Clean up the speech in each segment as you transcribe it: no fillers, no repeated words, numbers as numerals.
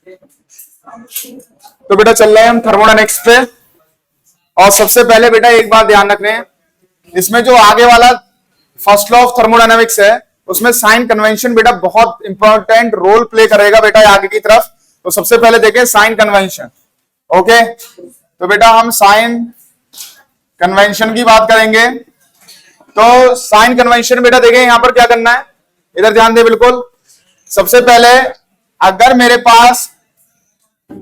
तो बेटा चल रहे हैं हम थर्मोडायनेमिक्स पे। और सबसे पहले बेटा एक बात ध्यान रखने, इसमें जो आगे वाला फर्स्ट लॉ ऑफ थर्मोडायनेमिक्स है उसमें साइन कन्वेंशन बेटा बहुत इंपॉर्टेंट रोल प्ले करेगा बेटा आगे की तरफ। तो सबसे पहले देखें साइन कन्वेंशन। ओके, तो बेटा हम साइन कन्वेंशन की बात करेंगे। तो साइन कन्वेंशन बेटा देखें यहां पर क्या करना है, इधर ध्यान दे बिल्कुल। सबसे पहले अगर मेरे पास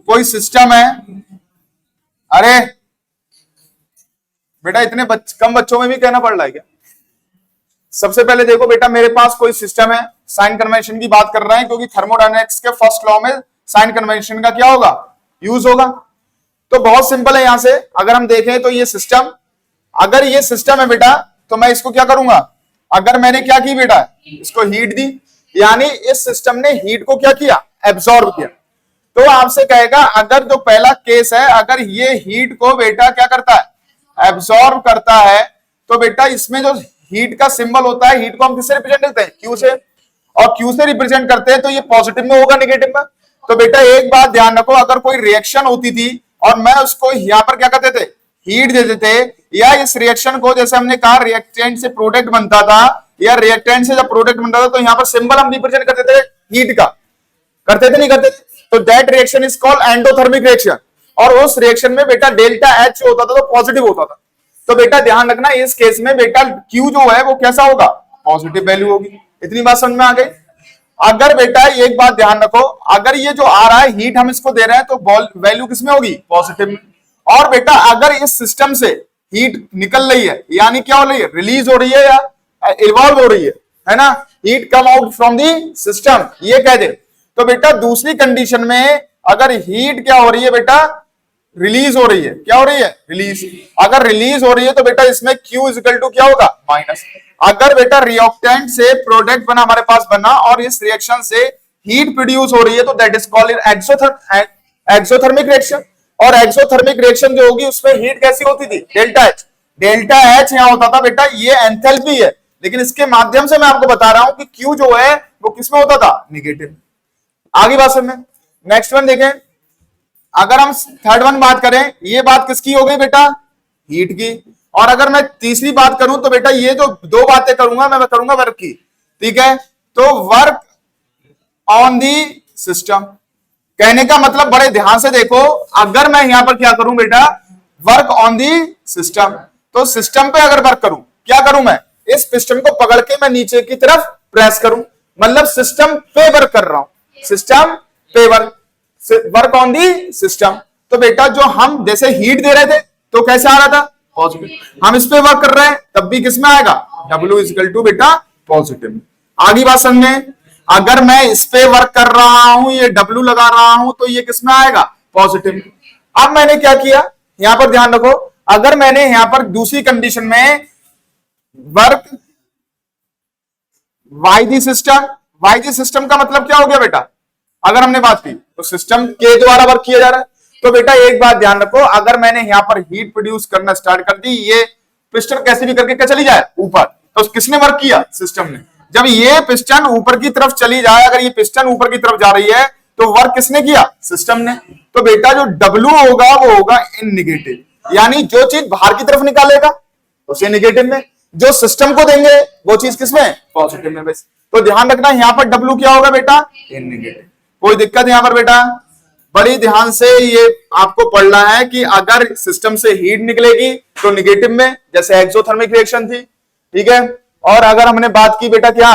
कोई सिस्टम है, अरे बेटा इतने कम बच्चों में भी कहना पड़ रहा है क्या? सबसे पहले देखो बेटा मेरे पास कोई सिस्टम है, साइन कन्वेंशन की बात कर रहे हैं क्योंकि थर्मोडायनेमिक्स के फर्स्ट लॉ में साइन कन्वेंशन का क्या होगा, यूज होगा। तो बहुत सिंपल है, यहां से अगर हम देखें तो ये सिस्टम, अगर ये सिस्टम है बेटा तो मैं इसको क्या करूंगा, अगर मैंने क्या की बेटा इसको हीट दी, यानी इस सिस्टम ने हीट को क्या किया, एब्जॉर्ब किया। तो आपसे कहेगा अगर जो पहला केस है, अगर ये हीट को बेटा क्या करता है, एब्जॉर्ब करता है, तो बेटा इसमें जो हीट का सिंबल होता है, हीट को हम किससे रिप्रेजेंट करते हैं, क्यू से, और क्यू से रिप्रेजेंट करते हैं तो ये पॉजिटिव में होगा निगेटिव में। तो बेटा एक बात ध्यान रखो, अगर कोई रिएक्शन होती थी और मैं उसको यहां पर क्या करते थे, हीट देते थे, या इस रिएक्शन को जैसे हमने कहा रिएक्टेंट से प्रोडक्ट बनता था, या रिएक्टेंट से जब प्रोडक्ट बनता था तो यहां पर सिंबल हम रिप्रेजेंट करते थे हीट का, करते थे नहीं करते थे? तो that reaction is called endothermic reaction. और उस रिएक्शन में बेटा डेल्टा एच होता था तो पॉजिटिव होता था। तो बेटा ध्यान रखना इस केस में बेटा क्यू जो है वो कैसा होगा, पॉजिटिव वैल्यू होगी। इतनी बात समझ में आ गई। अगर बेटा एक बात ध्यान रखो, अगर ये जो आ रहा है हीट हम इसको दे रहे हैं तो वैल्यू किसमें होगी, पॉजिटिव में। और बेटा अगर इस सिस्टम से हीट निकल रही है, यानी क्या हो रही है, रिलीज हो रही है या इवॉल्व हो रही है ना, heat come out from the system, ये कह दे। तो बेटा दूसरी कंडीशन में अगर हीट क्या हो रही है बेटा, रिलीज हो रही है, क्या हो रही है, रिलीज। अगर रिलीज हो रही है तो बेटा इसमें Q इज इक्वल टू क्या होगा, माइनस। अगर बेटा रिएक्टेंट से प्रोडक्ट बना हमारे पास बना और इस रिएक्शन से हीट प्रोड्यूस हो रही है तो that is called exothermic reaction. और एक्सोथर्मिक रिएक्शन जो होगी उसमें हीट कैसी होती थी, डेल्टा एच। डेल्टा एच यहां होता था बेटा, ये एंथैल्पी है, लेकिन इसके माध्यम से मैं आपको बता रहा हूं कि Q जो है वो किसमें होता था, निगेटिव। आगे बात समझ में। नेक्स्ट वन देखें, अगर हम थर्ड वन बात करें, ये बात किसकी हो गई बेटा, हीट की। और अगर मैं तीसरी बात करूं तो बेटा ये जो दो बातें करूंगा मैं करूंगा वर्क की, ठीक है। तो वर्क ऑन दी सिस्टम, कहने का मतलब बड़े ध्यान से देखो, अगर मैं यहां पर क्या करूं बेटा, वर्क ऑन दी सिस्टम, तो सिस्टम पे अगर वर्क करूं, क्या करूं मैं, इस पिस्टन को पकड़ के मैं नीचे की तरफ प्रेस करूं, मतलब सिस्टम पे वर्क कर रहा हूं, सिस्टम पे वर्क ऑन दी सिस्टम। तो बेटा जो हम जैसे हीट दे रहे थे तो कैसे आ रहा था, पॉजिटिव। हम इस पे वर्क कर रहे हैं तब भी किस में आएगा, W इज इक्वल टू बेटा पॉजिटिव। आगे बात समझे, अगर मैं इस पे वर्क कर रहा हूं, ये W लगा रहा हूं, तो ये किस में आएगा, पॉजिटिव। अब मैंने क्या किया, यहां पर ध्यान रखो, अगर मैंने यहां पर दूसरी कंडीशन में वर्क वाई दी सिस्टम का मतलब क्या हो गया बेटा, अगर हमने बात की तो सिस्टम के द्वारा वर्क किया जा रहा है। तो बेटा एक बात ध्यान रखो, अगर मैंने यहां पर हीट प्रोड्यूस करना स्टार्ट कर दी, ये पिस्टन कैसे भी करके क्या चली जाए ऊपर, तो किसने वर्क किया, सिस्टम ने। जब ये पिस्टन ऊपर की तरफ चली जाए, अगर ये पिस्टन ऊपर की तरफ जा रही है तो वर्क किसने किया, सिस्टम ने। तो बेटा जो W होगा वो होगा इन निगेटिव, यानी जो चीज बाहर की तरफ निकालेगा उसे निगेटिव में, जो सिस्टम को देंगे वो चीज किसमें, पॉजिटिव में। बस तो ध्यान रखना यहां पर W क्या होगा बेटा, इन निगेटिव। कोई दिक्कत यहां पर बेटा, बड़ी ध्यान से ये आपको पढ़ना है कि अगर सिस्टम से हीट निकलेगी तो निगेटिव में, जैसे एक्सोथर्मिक रिएक्शन थी, ठीक है। और अगर हमने बात की बेटा क्या,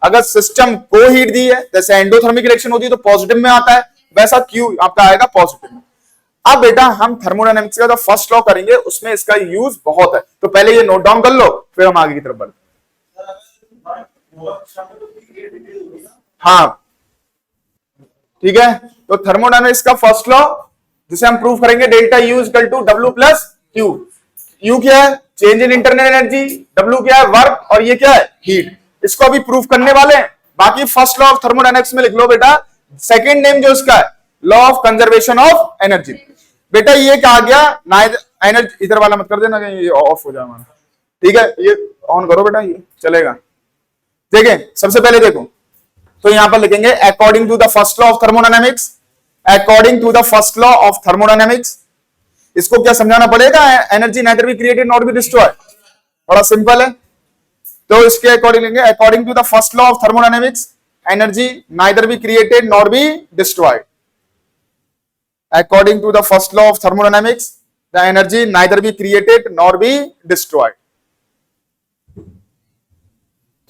अगर सिस्टम को हीट दी है जैसे एंडोथर्मिक रिएक्शन होती है तो पॉजिटिव में आता है, वैसा Q आपका आएगा पॉजिटिव में। अब बेटा हम थर्मोडायनेमिक्स का जो फर्स्ट लॉ करेंगे उसमें इसका यूज बहुत है, तो पहले ये नोट डाउन कर लो फिर हम आगे की तरफ बढ़ते। हाँ ठीक है, तो थर्मोडायनेमिक्स का फर्स्ट लॉ जिसे हम प्रूव करेंगे, delta U equal to W plus Q। U क्या है, change in internal energy, W क्या है, वर्क, और ये क्या है, हीट। इसको अभी प्रूव करने वाले हैं। बाकी फर्स्ट लॉ ऑफ थर्मोडायनेमिक्स में लिख लो बेटा, सेकंड नेम जो इसका है law of conservation of energy. बेटा ये कहा गया ना, एनर्जी इधर वाला मत कर देना, ये ऑफ हो जाए हमारा, ठीक है। ये ऑन करो बेटा, ये चलेगा। देखें सबसे पहले देखो, तो यहां पर लिखेंगे according to the first law of thermodynamics, according to the first law of thermodynamics. इसको क्या समझाना पड़ेगा, energy neither be created not be destroyed, बड़ा सिंपल है। तो इसके अकॉर्डिंग लेंगे, according to the first law of thermodynamics energy neither be created nor be destroyed. According to the first law of thermodynamics the energy neither be created nor be destroyed.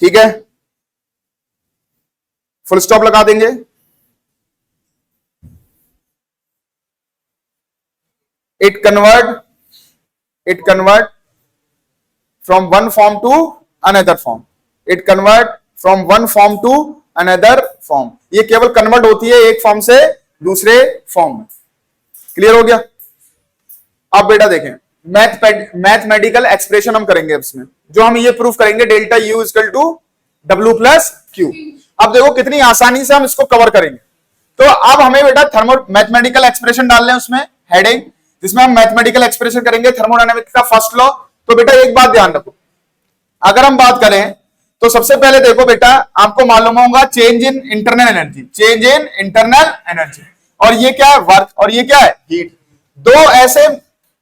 ठीक है, full stop लगा देंगे। It convert from one form to another form, it convert from one form to another form. ये केवल convert होती है एक form से दूसरे फॉर्म में। क्लियर हो गया। अब बेटा देखें, मैथमेटिकल एक्सप्रेशन हम करेंगे इसमें, जो हम ये प्रूफ करेंगे delta U equal to W plus Q. अब देखो कितनी आसानी से हम इसको कवर करेंगे। तो अब हमें बेटा थर्मो मैथमेटिकल एक्सप्रेशन डालने उसमें हेडिंग, जिसमें हम मैथमेटिकल एक्सप्रेशन करेंगे थर्मोडायनेमिक्स का फर्स्ट लॉ। तो बेटा एक बात ध्यान रखो, अगर हम बात करें तो सबसे पहले देखो बेटा, आपको मालूम होगा change in internal energy, change in internal energy, और ये क्या है वर्क, और ये क्या है हीट। दो ऐसे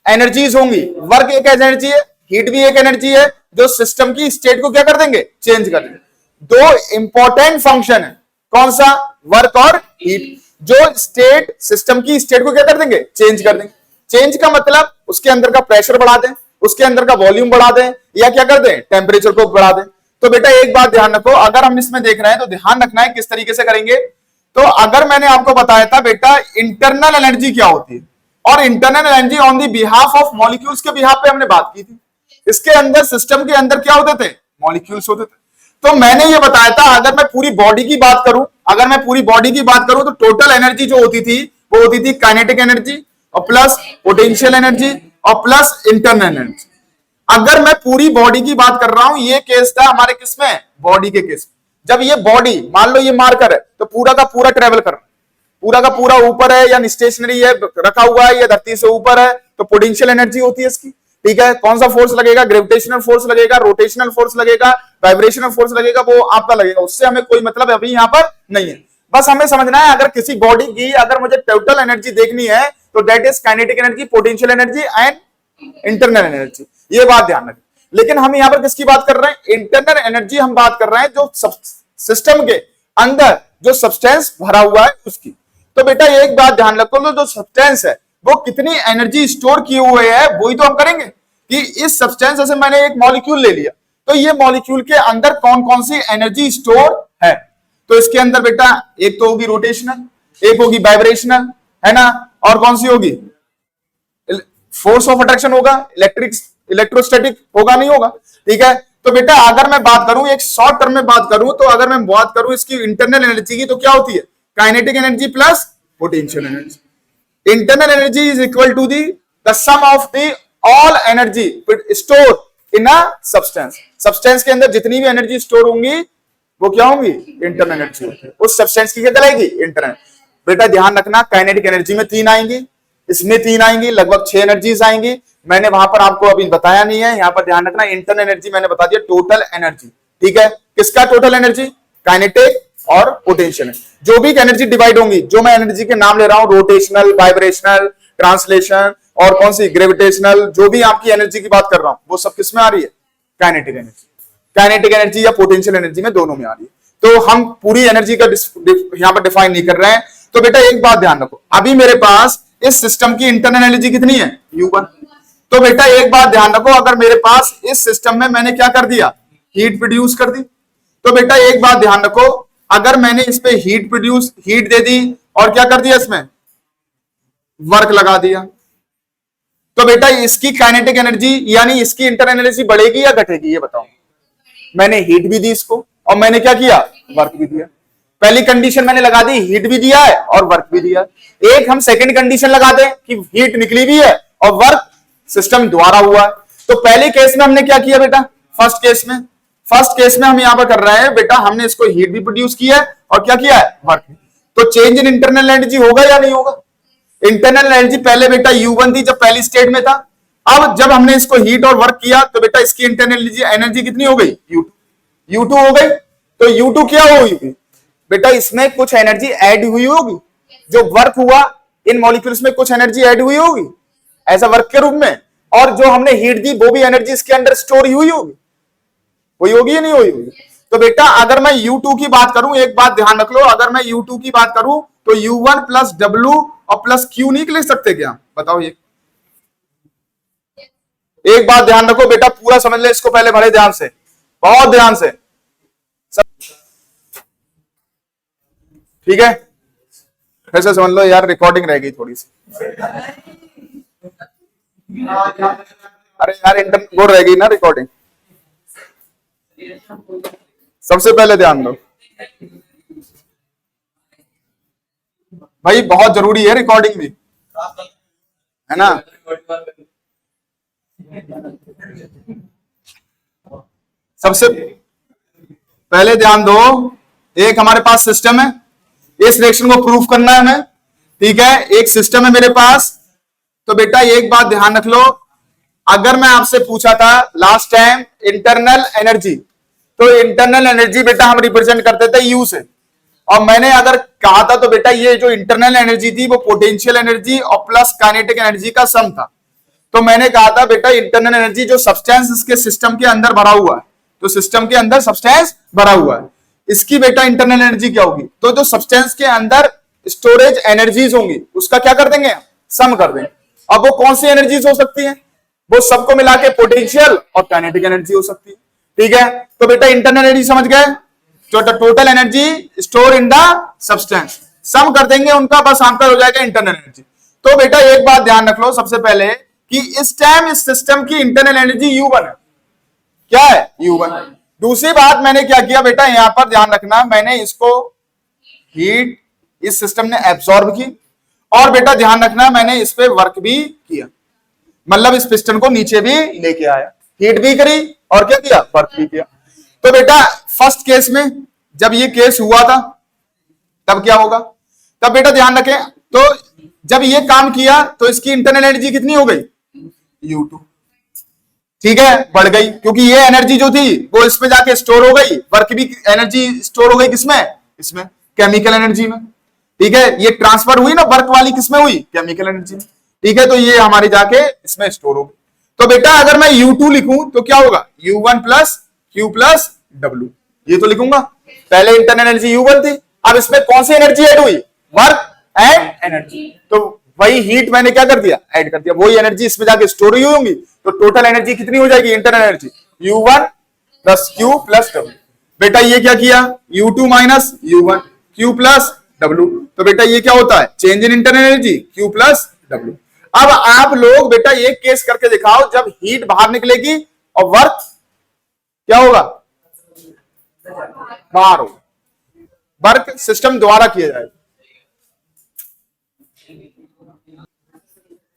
एनर्जीज होंगी, वर्क एक एनर्जी है, हीट भी एक एनर्जी है, जो सिस्टम की स्टेट को क्या कर देंगे, चेंज कर देंगे। दो इंपॉर्टेंट फंक्शन है, कौन सा, वर्क और हीट, जो स्टेट सिस्टम की स्टेट को क्या कर देंगे, चेंज कर देंगे। चेंज का मतलब उसके अंदर का प्रेशर बढ़ा दें, उसके अंदर का वॉल्यूम बढ़ा दें, या क्या कर दें, टेम्परेचर को बढ़ा दें। तो बेटा एक बात ध्यान रखो, अगर हम इसमें देख रहे हैं तो ध्यान रखना है किस तरीके से करेंगे। तो अगर मैंने आपको बताया था बेटा इंटरनल एनर्जी क्या होती है, और internal energy on the behalf of molecules के बिहाफ पे हमने बात की थी। इसके अंदर सिस्टम के अंदर क्या होते थे, मॉलिक्यूल्स होते थे। तो मैंने ये बताया था अगर मैं पूरी बॉडी की बात करूं, अगर मैं पूरी बॉडी की बात करूं तो टोटल एनर्जी जो होती थी वो होती थी काइनेटिक एनर्जी और प्लस पोटेंशियल एनर्जी और प्लस इंटरनल एनर्जी। अगर मैं पूरी बॉडी की बात कर रहा हूं, ये केस था हमारे किसमें, बॉडी के केस में। जब ये बॉडी मान लो ये मार्कर है, तो पूरा का पूरा ट्रेवल कर रहा है, पूरा का पूरा ऊपर है या स्टेशनरी है, रखा हुआ है या धरती से ऊपर है, तो पोटेंशियल एनर्जी होती है इसकी। ठीक है, कौन सा फोर्स लगेगा, ग्रेविटेशनल फोर्स लगेगा, रोटेशनल फोर्स लगेगा, वाइब्रेशनल फोर्स लगेगा, वो आपका लगेगा, उससे हमें कोई मतलब अभी यहां पर नहीं है। बस हमें समझना है अगर किसी बॉडी की अगर मुझे टोटल एनर्जी देखनी है तो that is kinetic energy, potential energy and internal energy, ये बात ध्यान रखें। लेकिन हम यहां पर किसकी बात कर रहे हैं, इंटरनल एनर्जी हम बात कर रहे हैं जो सिस्टम के अंदर जो सब्सटेंस भरा हुआ है उसकी। तो बेटा एक बात ध्यान रखो, जो सब्सटेंस है वो कितनी एनर्जी स्टोर किए हुए है, वही तो हम करेंगे कि इस सब्सटेंस, जैसे मैंने एक मॉलिक्यूल ले लिया, तो ये मॉलिक्यूल के अंदर कौन कौन सी एनर्जी स्टोर है। तो इसके अंदर बेटा एक तो होगी रोटेशनल, एक होगी वाइब्रेशनल, है ना, और कौन सी होगी, फोर्स ऑफ अट्रैक्शन होगा, इलेक्ट्रोस्टैटिक होगा, नहीं होगा। ठीक है, तो बेटा अगर मैं बात करूं एक शॉर्ट टर्म में बात करूं, तो अगर मैं बात करूं इसकी इंटरनल एनर्जी की, तो क्या होती है, kinetic energy plus potential energy. Internal energy is equal to the sum of the all energy store in a substance. Substance के अंदर जितनी भी एनर्जी स्टोर होंगी वो क्या होंगी, इंटरनल एनर्जी होगी। उस सब्सटेंस की क्या कहलाएगी, इंटरनल। बेटा ध्यान रखना, काइनेटिक एनर्जी में 3 आएंगी, इसमें 3 आएंगी, लगभग 6 एनर्जीज आएंगी। मैंने वहां पर आपको अभी बताया नहीं है, यहां पर ध्यान रखना इंटरनल एनर्जी मैंने बता दिया टोटल एनर्जी। ठीक है, किसका टोटल एनर्जी, काइनेटिक और पोटेंशियल। जो भी एनर्जी डिवाइड होंगी, जो मैं एनर्जी के नाम ले रहा हूं, रोटेशनल, वाइब्रेशनल, ट्रांसलेशन और कौन सी ग्रेविटेशनल, जो भी आपकी एनर्जी की बात कर रहा हूं, वो सब किसमें आ रही है, काइनेटिक एनर्जी। काइनेटिक एनर्जी या पोटेंशियल एनर्जी में दोनों में आ रही है। तो हम पूरी एनर्जी का यहां पर डिफाइन नहीं कर रहे हैं। तो बेटा एक बात ध्यान रखो, अभी मेरे पास इस सिस्टम की इंटरनल एनर्जी कितनी है, U1। तो बेटा एक बात ध्यान रखो, अगर मेरे पास इस सिस्टम में मैंने क्या कर दिया, हीट प्रोड्यूस कर दी, तो बेटा एक बात ध्यान रखो, अगर मैंने इस पे हीट दे दी और क्या कर दिया, इसमें वर्क लगा दिया, तो बेटा इसकी काइनेटिक एनर्जी यानी इसकी इंटरनल एनर्जी बढ़ेगी या घटेगी, ये बताओ। मैंने हीट भी दी इसको और मैंने क्या किया, वर्क भी दिया। पहली कंडीशन मैंने लगा दी, हीट भी दिया है और वर्क भी दिया है। एक हम सेकंड कंडीशन लगा दें कि हीट निकली भी है और वर्क सिस्टम द्वारा हुआ है। तो पहले केस में हमने क्या किया बेटा, फर्स्ट केस में हम यहां पर कर रहे हैं बेटा, हमने इसको हीट भी प्रोड्यूस किया है और क्या किया है, वर्क भी। तो चेंज इन इंटरनल एनर्जी होगा या नहीं होगा। इंटरनल एनर्जी पहले बेटा U1 थी जब पहली स्टेट में था, अब जब हमने इसको हीट और वर्क किया तो बेटा इसकी इंटरनल एनर्जी कितनी हो गई, U2 हो गई। तो U2 क्या होगी बेटा, इसमें कुछ एनर्जी ऐड हुई होगी, जो वर्क हुआ इन मॉलिक्यूल्स में कुछ एनर्जी ऐड हुई होगी ऐसा वर्क के रूप में, और जो हमने हीट दी वो भी एनर्जी इसके अंदर स्टोर हुई होगी, हुई होगी या नहीं हुई होगी। तो बेटा अगर मैं U2 की बात करूं, एक बात ध्यान रख लो, अगर मैं U2 की बात करूं तो U1 प्लस W और प्लस Q नहीं लिख सकते क्या? बताओ ये एक बात ध्यान रखो बेटा, पूरा समझ ले इसको, पहले बड़े ध्यान से, बहुत ध्यान से, ठीक है? फिर से समझ लो यार, रिकॉर्डिंग रह गई थोड़ी सी। अरे यार इंटर वो रह गई ना रिकॉर्डिंग। सबसे पहले ध्यान दो भाई, बहुत जरूरी है रिकॉर्डिंग भी, है ना? सबसे पहले ध्यान दो, एक हमारे पास सिस्टम है, इस रिएक्शन को प्रूफ करना है हमें, ठीक है? एक सिस्टम है मेरे पास। तो बेटा एक बात ध्यान रख लो, अगर मैं आपसे पूछा था लास्ट टाइम इंटरनल एनर्जी, तो इंटरनल एनर्जी बेटा हम रिप्रेजेंट करते थे यू से, और मैंने अगर कहा था तो बेटा ये जो इंटरनल एनर्जी थी वो पोटेंशियल एनर्जी और प्लस काइनेटिक एनर्जी का सम था। तो मैंने कहा था बेटा इंटरनल एनर्जी जो सब्सटेंस इसके सिस्टम के अंदर भरा हुआ है, तो सिस्टम के अंदर सब्सटेंस भरा हुआ है, इसकी बेटा इंटरनल एनर्जी क्या होगी? तो जो सब्सटेंस के अंदर स्टोरेज एनर्जीज होंगी उसका क्या कर देंगे? सम कर देंगे। अब वो कौन सी एनर्जीज हो सकती है? वो सबको मिला के पोटेंशियल और काइनेटिक एनर्जी हो सकती है, ठीक है? तो बेटा इंटरनल एनर्जी समझ गए, तो total energy store in the substance, sum कर देंगे उनका, बस आंसर हो जाएगा इंटरनल एनर्जी। तो बेटा एक बात ध्यान रख लो सबसे पहले कि इस टाइम इस सिस्टम की इंटरनल एनर्जी U1 है। क्या है? U1। दूसरी बात मैंने क्या किया बेटा, यहां पर ध्यान रखना, मैंने इसको हीट इस सिस्टम ने एब्सॉर्ब की, और बेटा ध्यान रखना मैंने इस पे वर्क भी किया, मतलब इस पिस्टन को नीचे भी लेके आया, हीट भी करी और क्या किया? वर्क भी किया। तो बेटा फर्स्ट केस में जब ये केस हुआ था तब क्या होगा? तब बेटा ध्यान रखें, तो जब ये काम किया तो इसकी इंटरनल एनर्जी कितनी हो गई? U2, ठीक है? बढ़ गई, क्योंकि ये एनर्जी जो थी वो इसमें जाके स्टोर हो गई, वर्क भी एनर्जी स्टोर हो गई किसमें? इसमें, केमिकल एनर्जी में, ठीक है? ये ट्रांसफर हुई ना वर्क वाली, किसमें हुई? केमिकल एनर्जी में, ठीक है? तो ये हमारी जाके इसमें स्टोर हो गई। तो बेटा अगर मैं U2 लिखूं तो क्या होगा? U1 plus Q plus W, ये तो लिखूंगा। पहले इंटरनल एनर्जी U1 थी, अब इसमें कौन सी एनर्जी ऐड हुई? वर्क एंड एनर्जी, तो वही हीट मैंने क्या कर दिया? ऐड कर दिया, वही एनर्जी इसमें जाके स्टोर हुई होंगी, तो टोटल एनर्जी कितनी हो जाएगी? Internal energy U1 plus Q plus W। बेटा ये क्या किया? U2 minus U1 Q plus W, तो बेटा ये क्या होता है? Change in internal energy Q plus W। अब आप लोग बेटा एक केस करके दिखाओ, जब हीट बाहर निकलेगी और वर्क क्या होगा? बाहर होगा, वर्क सिस्टम द्वारा किया जाएगा।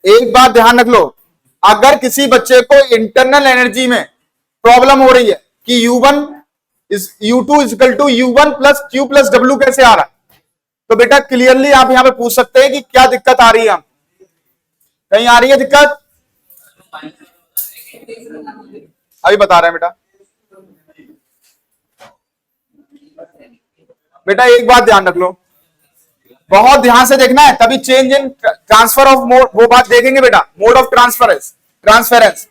एक बात ध्यान रख लो, अगर किसी बच्चे को इंटरनल एनर्जी में प्रॉब्लम हो रही है कि U2 is equal to U1 plus Q plus W कैसे आ रहा है, तो बेटा क्लियरली आप यहां पे पूछ सकते हैं कि क्या दिक्कत आ रही है? कहीं आ रही है दिक्कत? अभी बता रहे हैं बेटा। बेटा एक बात ध्यान रख लो, बहुत ध्यान से देखना है, तभी change in transfer of mode, वो बात देखेंगे बेटा, मोड ऑफ ट्रांसफरेंस।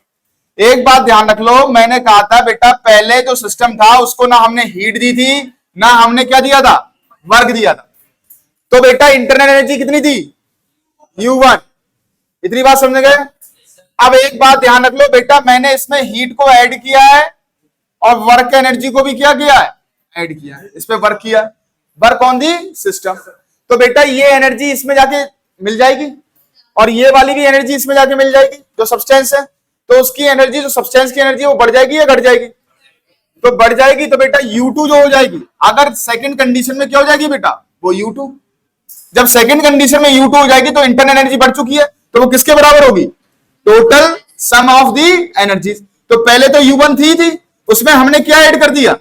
एक बात ध्यान रख लो, मैंने कहा था बेटा पहले जो सिस्टम था उसको ना हमने हीट दी थी ना हमने क्या दिया था? वर्क दिया था। तो बेटा इंटरनल एनर्जी कितनी थी? U1, इतनी बात समझ गए? अब एक बात ध्यान रख लो बेटा, मैंने इसमें हीट को ऐड किया है और वर्क एनर्जी को भी क्या किया है? ऐड किया है, इस पे वर्क किया, वर्क ऑन दी सिस्टम। तो बेटा ये एनर्जी इसमें जाके मिल जाएगी और ये वाली भी एनर्जी इसमें जाके मिल जाएगी जो सब्सटेंस है, तो उसकी एनर्जी, जो सब्सटेंस की एनर्जी वो बढ़ जाएगी या घट जाएगी? तो बढ़ जाएगी, तो बेटा U2 जो हो जाएगी, अगर सेकंड कंडीशन में क्या हो जाएगी बेटा? वो U2। जब सेकंड कंडीशन में U2 हो जाएगी तो इंटरनल एनर्जी बढ़ चुकी है, तो वो किसके बराबर होगी? Total sum of the energies. तो पहले तो U1 थी, उसमें हमने क्या ऐड कर दिया?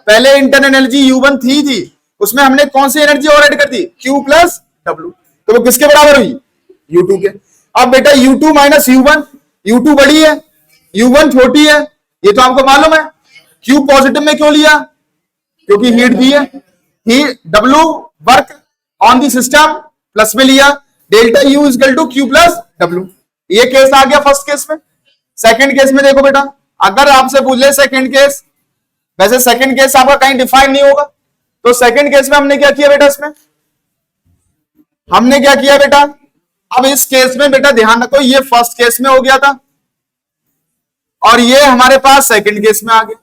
पहले इंटरनल एनर्जी U1 थी, उसमें हमने कौन सी एनर्जी और ऐड कर दी? Q प्लस W, तो वो किसके बराबर हुई? U2 के। अब बेटा U2 माइनस U1, U2 बड़ी है, U1 छोटी है, ये तो आपको मालूम है। Q पॉजिटिव में क्यों लिया? क्योंकि हीट भी है, ही W work on the system plus में लिया, delta U equal to Q plus W. ये केस आ गया फर्स्ट केस में। सेकंड केस में देखो बेटा, अगर आपसे पूछ ले सेकंड केस, वैसे सेकंड केस आपका कहीं डिफाइन नहीं होगा, तो सेकंड केस में हमने क्या किया बेटा, इसमें हमने क्या किया बेटा, अब इस केस में बेटा ध्यान रखो, ये फर्स्ट केस में हो गया था और ये हमारे पास सेकंड केस में आ गया।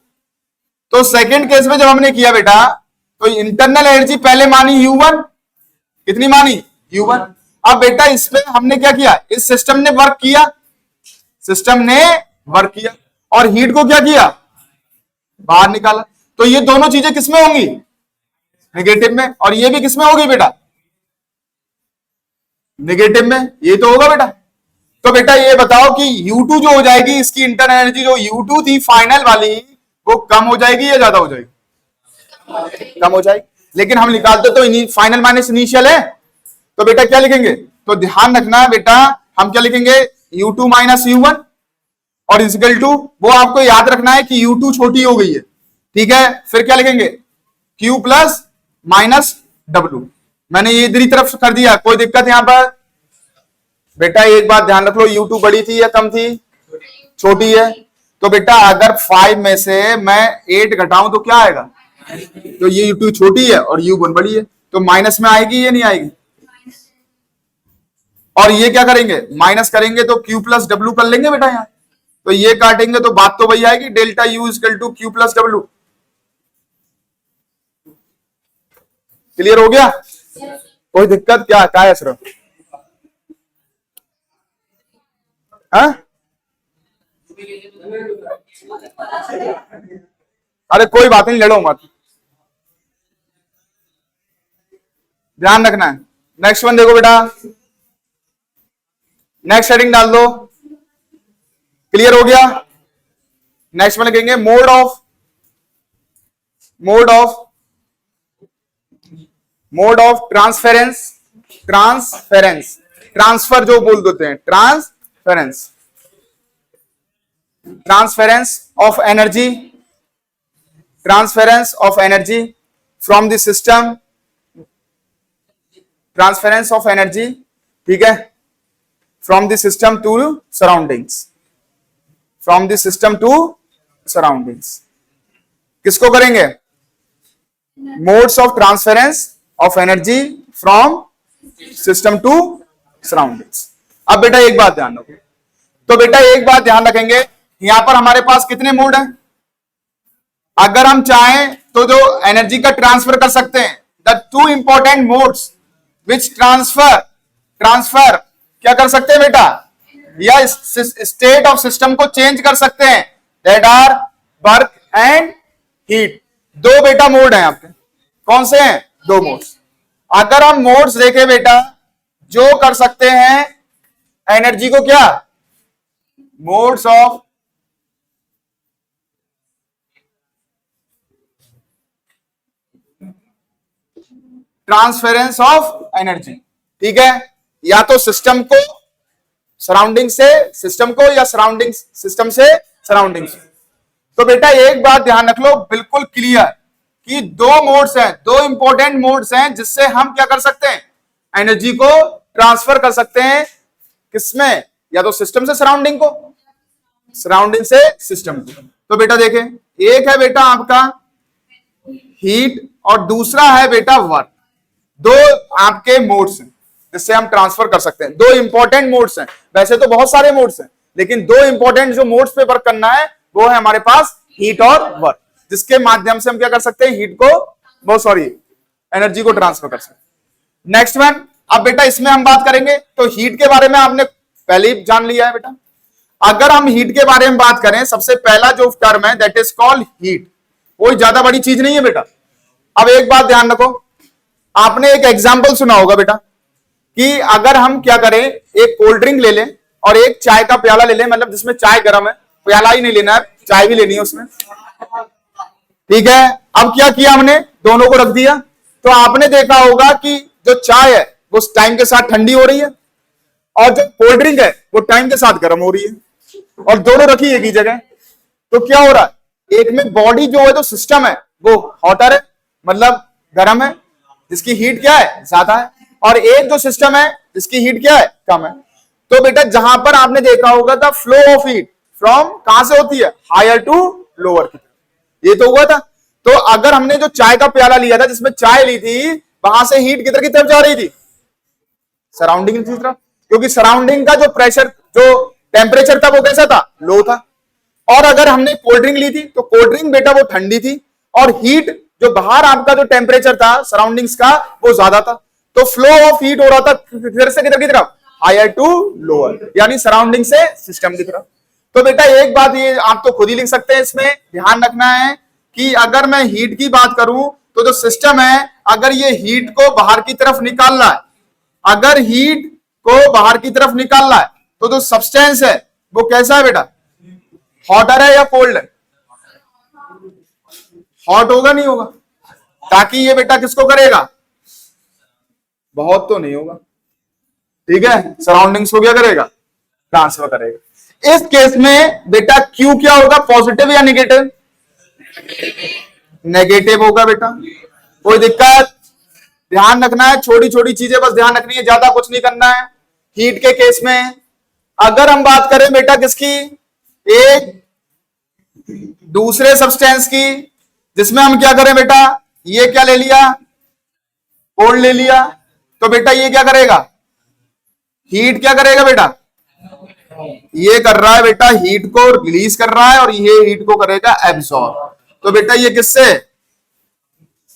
तो सेकंड केस में जब हमने किया बेटा, तो इंटरनल एनर्जी पहले मानी U1, कितनी मानी U1। अब बेटा इसमें हमने क्या किया, इस सिस्टम ने वर्क किया, सिस्टम ने वर्क किया और हीट को क्या किया, बाहर निकाला। तो ये दोनों चीजें किसमें होंगी, नेगेटिव में, और ये भी किसमें होगी बेटा, नेगेटिव में, ये तो होगा बेटा। तो बेटा ये बताओ कि U2 जो हो जाएगी, इसकी इंटरनल एनर्जी जो U2 थी फाइनल वाली, वो कम हो जाएगी या ज्यादा हो जाएगी, कम हो जाएगी। लेकिन हम निकालते तो फाइनल माइनस इनिशियल है, तो बेटा क्या लिखेंगे, तो ध्यान रखना बेटा, हम क्या लिखेंगे, U2 माइनस U1 और इक्वल टू, वो आपको याद रखना है कि U2 छोटी हो गई है, ठीक है। फिर क्या लिखेंगे, Q प्लस माइनस W। मैंने ये इधर तरफ कर दिया, कोई दिक्कत यहां पर बेटा? एक बात ध्यान रख लो, U2 बड़ी थी या कम थी, छोटी है। तो बेटा अगर 5 में से मैं 8 घटाऊं तो क्या आएगा, तो ये U2 छोटी है और U1 बड़ी है, तो माइनस में आएगी या नहीं आएगी। और ये क्या करेंगे, माइनस करेंगे तो Q प्लस डब्ल्यू कर लेंगे बेटा यहाँ, तो ये काटेंगे तो बात तो वही आएगी, delta U equal to Q plus W. Clear हो गया, कोई दिक्कत क्या है सर? हाँ, अरे कोई बात नहीं, लड़ो मत, ध्यान रखना है। नेक्स्ट वन देखो बेटा, नेक्स्ट हेडिंग डाल दो, क्लियर हो गया। नेक्स्ट में लिखेंगे मोड ऑफ ट्रांसफेरेंस, ट्रांसफर जो बोल देते हैं, transference of energy from the system, transference of energy, ठीक है, from the system to surroundings, किसको करेंगे, modes of transference of energy from system to surroundings. अब बेटा एक बात ध्यान रखो, तो बेटा एक बात ध्यान रखेंगे, यहां पर हमारे पास कितने मोड हैं, अगर हम चाहें तो जो एनर्जी का ट्रांसफर कर सकते हैं, the 2 important modes which transfer क्या कर सकते हैं बेटा, या स्टेट ऑफ सिस्टम को चेंज कर सकते हैं, that are work and heat. 2 बेटा मोड हैं आपके, कौन से हैं, 2 मोड्स। अगर हम मोड्स देखें बेटा, जो कर सकते हैं एनर्जी को क्या, modes of transference of energy, ठीक है, या तो सिस्टम को सराउंडिंग से सिस्टम को, या सिस्टम से सराउंडिंग से। तो बेटा एक बात ध्यान रख लो बिल्कुल क्लियर, कि 2 मोड्स हैं, 2 इंपॉर्टेंट मोड्स हैं जिससे हम क्या कर सकते हैं, एनर्जी को ट्रांसफर कर सकते हैं, किसमें, या तो सिस्टम से सराउंडिंग को, सराउंडिंग से सिस्टम को। तो बेटा देखें, एक है बेटा आपका हीट और दूसरा है बेटा वर्क। 2 आपके मोड्स हैं जिससे हम ट्रांसफर कर सकते हैं, 2 इंपॉर्टेंट मोड्स हैं, वैसे तो बहुत सारे मोड्स हैं, लेकिन 2 इंपॉर्टेंट जो मोड्स पे वर्क करना है वो है हमारे पास हीट और वर्क, जिसके माध्यम से हम क्या कर सकते हैं, हीट को एनर्जी को ट्रांसफर कर सकते हैं। नेक्स्ट वन, अब बेटा इसमें हम बात करेंगे, तो हीट के बारे में आपने पहले ही जान लिया है बेटा। अगर हम हीट के बारे में बात करें, सबसे पहला जो टर्म है दैट इज कॉल्ड हीट, कोई ज्यादा बड़ी चीज नहीं है बेटा। अब एक बात ध्यान रखो, आपने एक एग्जाम्पल सुना होगा बेटा, कि अगर हम क्या करें, एक कोल्ड ड्रिंक ले लें और एक चाय का प्याला ले लें, मतलब जिसमें चाय गर्म है, प्याला ही नहीं लेना है, चाय भी लेनी है उसमें, ठीक है। अब क्या किया हमने, दोनों को रख दिया, तो आपने देखा होगा कि जो चाय है वो टाइम के साथ ठंडी हो रही है और जो कोल्ड ड्रिंक है वो टाइम के साथ गर्म हो रही है, और दोनों रखी एक ही जगह। तो क्या हो रहा है, एक में बॉडी जो है, जो सिस्टम है वो हॉटर है, मतलब गर्म है, जिसकी हीट क्या है, ज्यादा है, और एक जो सिस्टम है जिसकी हीट क्या है, कम है। तो बेटा जहां पर आपने देखा होगा था फ्लो ऑफ हीट फ्रॉम कहां से होती है, हायर टू लोअर की तरफ, ये तो हुआ था। तो अगर हमने जो चाय का प्याला लिया था जिसमें चाय ली थी, वहां से हीट किधर की तरफ जा रही थी, सराउंडिंग की तरफ, क्योंकि सराउंडिंग का जो प्रेशर, जो टेम्परेचर था वो कैसा था, लो था। और अगर हमने कोल्ड ड्रिंक ली थी तो कोल्ड ड्रिंक बेटा वो ठंडी थी, और हीट जो बाहर आपका जो टेम्परेचर था सराउंडिंग्स का वो ज्यादा था। तो फ्लो ऑफ हीट हो रहा था किधर से किधर की तरफ, हायर टू लोअर, यानी सराउंडिंग से सिस्टम की तरफ। तो बेटा एक बात ये आप तो खुद ही लिख सकते हैं, इसमें ध्यान रखना है कि अगर मैं हीट की बात करूं तो जो सिस्टम है, अगर ये हीट को बाहर की तरफ निकाल रहा है, अगर हीट को बाहर की तरफ निकाल रहा है, तो जो सब्सटेंस है वो कैसा है बेटा, हॉटर है या कोल्ड है, हॉट होगा नहीं होगा, ताकि ये बेटा किसको करेगा, बहुत तो नहीं होगा, ठीक है, सराउंडिंग्स को क्या करेगा, ट्रांसफर करेगा। इस केस में बेटा क्यू क्या होगा, पॉजिटिव या नेगेटिव, नेगेटिव होगा बेटा। कोई दिक्कत, ध्यान रखना है, छोटी छोटी चीजें बस ध्यान रखनी है, ज्यादा कुछ नहीं करना है। हीट के केस में अगर हम बात करें बेटा किसकी, एक दूसरे सब्सटेंस की, जिसमें हम क्या करें बेटा, ये क्या ले लिया, कोल्ड ले लिया, तो बेटा ये क्या करेगा, हीट क्या करेगा बेटा, ये कर रहा है बेटा, हीट को रिलीज कर रहा है, और ये हीट को करेगा एब्सॉर्ब। तो बेटा ये किससे,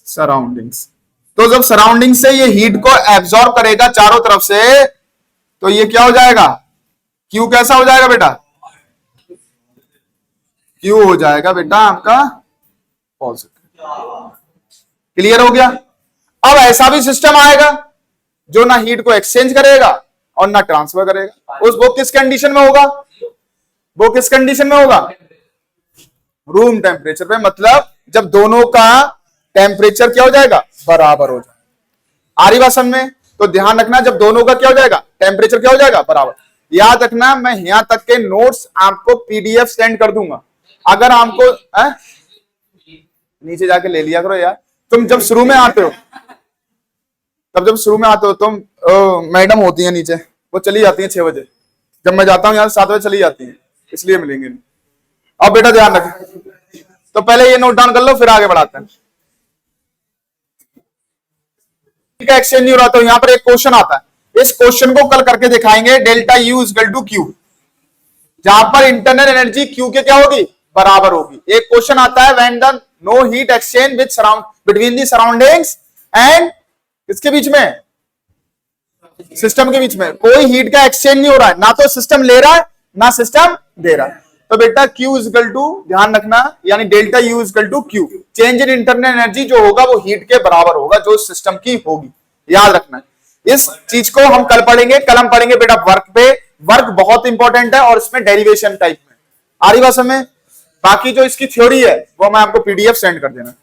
सराउंडिंग्स। तो जब सराउंडिंग से ये हीट को एब्सॉर्ब करेगा चारों तरफ से, तो ये क्या हो जाएगा, क्यू कैसा हो जाएगा बेटा, क्यू हो जाएगा बेटा आपका पॉजिटिव। क्लियर हो गया। अब ऐसा भी सिस्टम आएगा जो ना हीट को एक्सचेंज करेगा और ना ट्रांसफर करेगा, वो किस कंडीशन में होगा, वो किस कंडीशन में होगा, रूम टेम्परेचर पे, मतलब जब दोनों का टेम्परेचर क्या हो जाएगा, बराबर हो जाएगा। आ रही बात समझ में। तो ध्यान रखना, जब दोनों का क्या हो जाएगा, टेम्परेचर क्या हो जाएगा, बराबर। याद रखना, मैं यहां तक के नोट्स आपको पीडीएफ सेंड कर दूंगा, अगर आपको नीचे जाके ले लिया करो यार। तुम जब शुरू में आते हो, जब शुरू में आते हो तुम, मैडम होती है नीचे, वो चली जाती है 6 बजे, जब मैं जाता हूँ यहाँ 7 बजे चली जाती है, इसलिए मिलेंगे नहीं। अब बेटा ध्यान रखें, तो पहले ये नोट डाउन कर लो, फिर आगे बढ़ाते हैं। का एक्सचेंज नहीं हो रहा, तो यहां पर एक क्वेश्चन आता है, इस क्वेश्चन को कल करके दिखाएंगे, delta U equal to Q, जहां पर इंटरनल एनर्जी क्यू के क्या होगी, बराबर होगी। एक क्वेश्चन आता है, when the no heat exchange with surround between the surroundings and किसके बीच में, सिस्टम के बीच में, कोई हीट का एक्सचेंज नहीं हो रहा है, ना तो सिस्टम ले रहा है ना सिस्टम दे रहा है। तो बेटा Q इक्वल टू, ध्यान रखना, यानी delta U equal to Q, change in internal energy जो होगा वो हीट के बराबर होगा जो सिस्टम की होगी, याद रखना। इस चीज को हम कल पढ़ेंगे, कल हम पढ़ेंगे बेटा वर्क पे। वर्क बहुत इंपॉर्टेंट है और इसमें डेरिवेशन टाइप में। आ रही बात समझ में। बाकी जो इसकी थ्योरी है वो मैं आपको पीडीएफ सेंड कर देना।